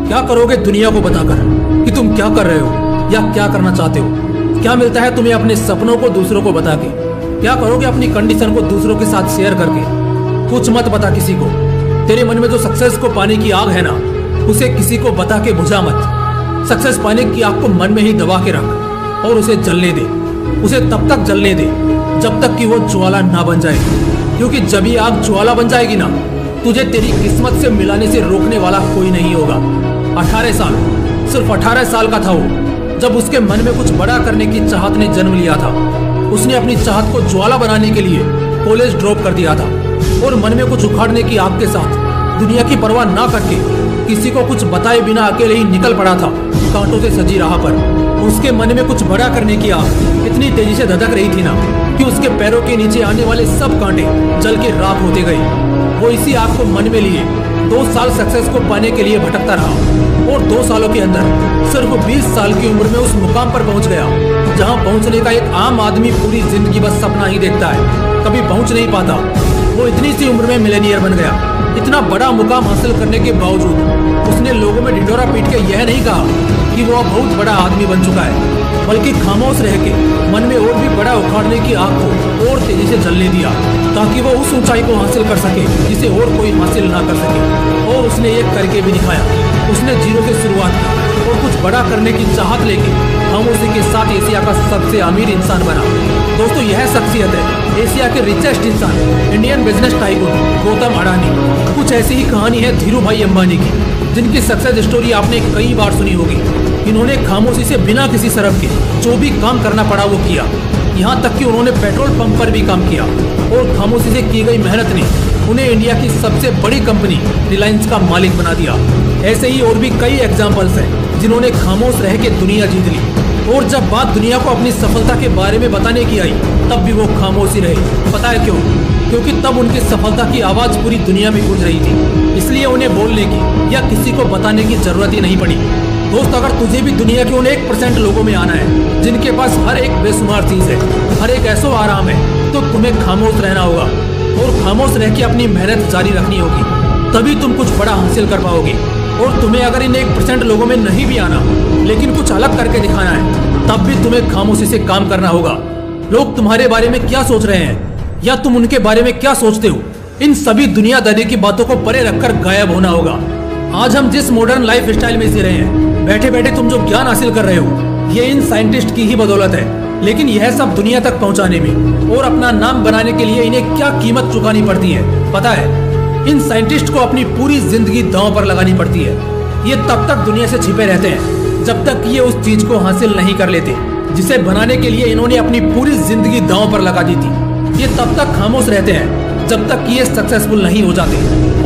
क्या करोगे दुनिया को बताकर कि तुम क्या कर रहे हो या क्या करना चाहते हो? क्या मिलता है तुम्हें अपने सपनों को दूसरों को बता के? क्या करोगे अपनी कंडीशन को दूसरों के साथ शेयर करके? कुछ मत बता किसी को। तेरे मन में जो सक्सेस को पाने की आग है ना, उसे किसी को बता के बुझा मत। सक्सेस पाने की आग को मन में ही दबा के रख और उसे जलने दे। उसे तब तक जलने दे जब तक कि वो ज्वाला ना बन जाए, क्योंकि जब ये आग ज्वाला बन जाएगी ना, तुझे तेरी किस्मत से मिलाने से रोकने वाला कोई नहीं होगा। 18 साल, सिर्फ 18 साल का था वो जब उसके मन में कुछ बड़ा करने की चाहत ने जन्म लिया था। उसने अपनी चाहत को ज्वाला बनाने के लिए कॉलेज ड्रॉप कर दिया था और मन में कुछ उखाड़ने की आग के साथ दुनिया की परवाह ना करके किसी को कुछ बताए बिना अकेले ही निकल पड़ा था कांटों से सजी राह पर। उसके मन में कुछ बड़ा करने की आग इतनी तेजी से धधक रही थी ना कि उसके पैरों के नीचे आने वाले सब कांटे जल के राख होते गए। वो इसी आग को मन में लिए 2 साल सक्सेस को पाने के लिए भटकता रहा और 2 सालों के अंदर सिर्फ 20 साल की उम्र में उस मुकाम पर पहुंच गया जहां पहुंचने का एक आम आदमी पूरी जिंदगी बस सपना ही देखता है, कभी पहुंच नहीं पाता। वो इतनी सी उम्र में मिलेनियर बन गया। इतना बड़ा मुकाम हासिल करने के बावजूद उसने लोगों में ढिढोरा पीट के यह नहीं कहा कि वो बहुत बड़ा आदमी बन चुका है, बल्कि खामोश रह के मन में और भी बड़ा उखाड़ने की आग को और तेजी से जलने दिया ताकि वो उस ऊंचाई को हासिल कर सके जिसे और कोई हासिल ना कर सके। और उसने ये करके भी दिखाया। उसने जीरो से शुरुआत की और कुछ बड़ा करने की चाहत लेके खामोशी के साथ एशिया का सबसे अमीर इंसान बना। दोस्तों, यह शख्सियत है एशिया के रिचेस्ट इंसान, Indian business tycoon Gautam Adani. कुछ ऐसी ही कहानी है धीरू भाई अंबानी की, जिनकी सक्सेस स्टोरी आपने कई बार सुनी होगी। इन्होंने खामोशी से बिना किसी शर्म के जो भी काम करना पड़ा वो किया। यहाँ तक कि उन्होंने पेट्रोल पंप पर भी काम किया और खामोशी से की गई मेहनत ने उन्हें इंडिया की सबसे बड़ी कंपनी रिलायंस का मालिक बना दिया। ऐसे ही और भी कई एग्जाम्पल्स हैं जिन्होंने खामोश रह के दुनिया जीत ली। और जब बात दुनिया को अपनी सफलता के बारे में बताने की आई तब भी वो खामोश ही रहे। पता है क्यों? क्योंकि तब उनकी सफलता की आवाज पूरी दुनिया में गूंज रही थी, इसलिए उन्हें बोलने की या किसी को बताने की जरूरत ही नहीं पड़ी। दोस्त, अगर तुझे भी दुनिया के उन 1% लोगों में आना है जिनके पास हर एक बेशुमार चीज है, हर एक ऐसो आराम है, तो तुम्हें खामोश रहना होगा और खामोश रह के अपनी मेहनत जारी रखनी होगी। तभी तुम कुछ बड़ा हासिल कर पाओगे। और तुम्हें अगर इन 1% लोगों में नहीं भी आना, लेकिन कुछ अलग करके दिखाना है, तब भी तुम्हें खामोशी से काम करना होगा। लोग तुम्हारे बारे में क्या सोच रहे हैं या तुम उनके बारे में क्या सोचते हो, इन सभी दुनियादारी की बातों को परे रखकर गायब होना होगा। आज हम जिस मॉडर्न लाइफ स्टाइल में जी रहे हैं, बैठे बैठे तुम जो ज्ञान हासिल कर रहे हो, ये इन साइंटिस्ट की ही बदौलत है। लेकिन यह सब दुनिया तक पहुंचाने में और अपना नाम बनाने के लिए इन्हें क्या कीमत चुकानी पड़ती है पता है? इन साइंटिस्ट को अपनी पूरी जिंदगी दांव पर लगानी पड़ती है। ये तब तक दुनिया से छिपे रहते हैं जब तक ये उस चीज को हासिल नहीं कर लेते जिसे बनाने के लिए इन्होंने अपनी पूरी जिंदगी दांव पर लगा दी थी। ये तब तक खामोश रहते हैं जब तक ये सक्सेसफुल नहीं हो जाते,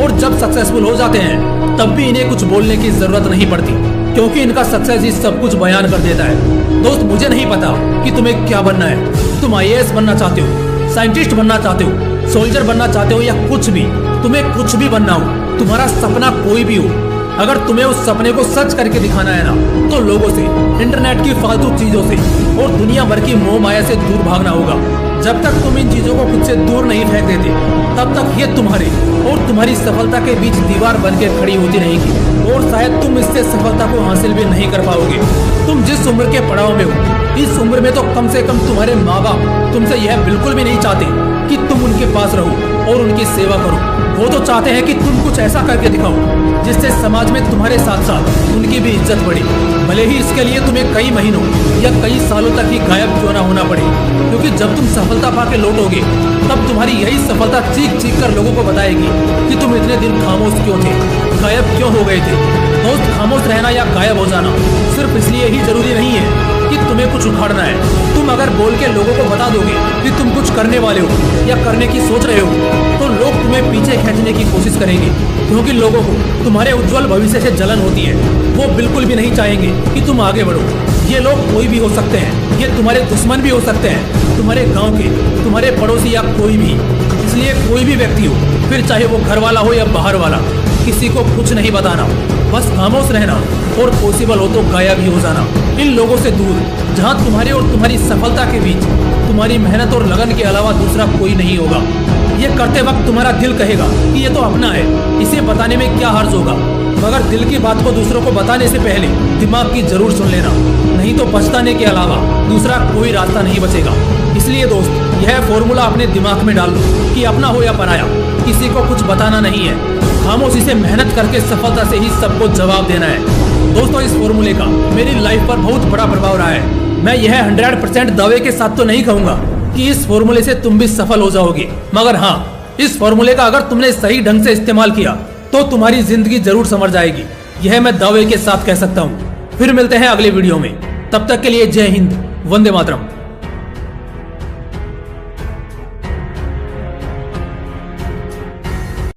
और जब सक्सेसफुल हो जाते हैं तब भी इन्हें कुछ बोलने की जरूरत नहीं पड़ती, क्योंकि इनका सक्सेस ही सब कुछ बयान कर देता है। दोस्त, मुझे नहीं पता कि तुम्हें क्या बनना है। तुम IAS बनना चाहते हो, साइंटिस्ट बनना चाहते हो, सोल्जर बनना चाहते हो या कुछ भी, तुम्हें कुछ भी बनना हो, तुम्हारा सपना कोई भी हो, अगर तुम्हें उस सपने को सच करके दिखाना है ना, तो लोगों से, इंटरनेट की फालतू चीजों से और दुनिया भर की मोह माया से दूर भागना होगा। जब तक तुम इन चीजों को खुद से दूर नहीं फेंक देते, तब तक ये तुम्हारे और तुम्हारी सफलता के बीच दीवार बनकर खड़ी होती रहेगी और शायद तुम इससे सफलता को हासिल भी नहीं कर पाओगे। तुम जिस उम्र के पड़ाव में हो, इस उम्र में तो कम से कम तुम्हारे माँ बाप तुमसे यह बिल्कुल भी नहीं चाहते कि तुम उनके पास रहो और उनकी सेवा करो। वो तो चाहते हैं कि तुम कुछ ऐसा करके दिखाओ जिससे समाज में तुम्हारे साथ साथ उनकी भी इज्जत बढ़े, भले ही इसके लिए तुम्हें कई महीनों या कई सालों तक ही गायब क्यों ना होना पड़े। क्योंकि जब तुम सफलता पाके लौटोगे, तब तुम्हारी यही सफलता चीख चीख कर लोगों को बताएगी कि तुम इतने दिन खामोश क्यों थे, गायब क्यों हो गए थे। दोस्त, खामोश रहना या गायब हो जाना सिर्फ इसलिए ही जरूरी नहीं है कि तुम्हें कुछ उखाड़ना है। तुम अगर बोल के लोगों को बता दोगे कि तुम कुछ करने वाले हो या करने की सोच रहे हो, तो लोग तुम्हें पीछे खींचने की कोशिश करेंगे, क्योंकि लोगों को तुम्हारे उज्जवल भविष्य से जलन होती है। वो बिल्कुल भी नहीं चाहेंगे कि तुम आगे बढ़ो। ये लोग कोई भी हो सकते हैं, ये तुम्हारे दुश्मन भी हो सकते हैं, तुम्हारे गाँव के, तुम्हारे पड़ोसी या कोई भी। इसलिए कोई भी व्यक्ति हो, फिर चाहे वो घर वाला हो या बाहर वाला, किसी को कुछ नहीं बताना, बस खामोश रहना और पॉसिबल हो तो गायब ही हो जाना इन लोगों से दूर, जहां तुम्हारे और तुम्हारी सफलता के बीच तुम्हारी मेहनत और लगन के अलावा दूसरा कोई नहीं होगा। ये करते वक्त तुम्हारा दिल कहेगा कि ये तो अपना है, इसे बताने में क्या हर्ज होगा, मगर दिल की बात को दूसरों को बताने से पहले दिमाग की जरूर सुन लेना, नहीं तो पछताने के अलावा दूसरा कोई रास्ता नहीं बचेगा। इसलिए दोस्त, यह फॉर्मूला अपने दिमाग में डाल लो कि अपना हो या पराया, किसी को कुछ बताना नहीं है। खामोशी से मेहनत करके सफलता से ही सबको जवाब देना है। दोस्तों, इस फॉर्मूले का मेरी लाइफ पर बहुत बड़ा प्रभाव रहा है। मैं यह 100% दावे के साथ तो नहीं कहूंगा कि इस फॉर्मूले से तुम भी सफल हो जाओगे, मगर हाँ, इस फॉर्मूले का अगर तुमने सही ढंग से इस्तेमाल किया तो तुम्हारी जिंदगी जरूर संवर जाएगी। यह मैं दावे के साथ कह सकता हूँ। फिर मिलते हैं अगले वीडियो में, तब तक के लिए जय हिंद, वंदे मातरम।